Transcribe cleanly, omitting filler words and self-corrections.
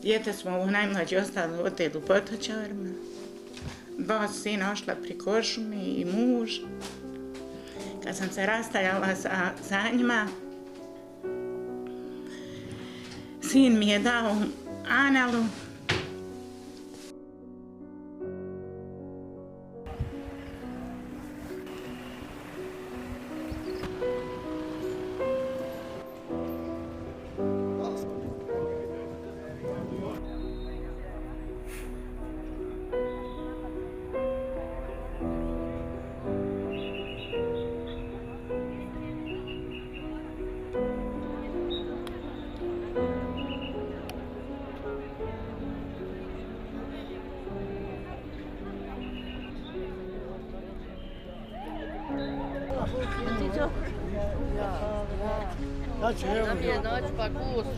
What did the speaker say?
Dijete smo u najmlađi ostali u hotelu Potočarima. 2 sina ošla pri Košumi i muž. Kad sam se rastajala sa njima, sin mi je dao Anelu. Znači, evo. Nam je noć pa gusku.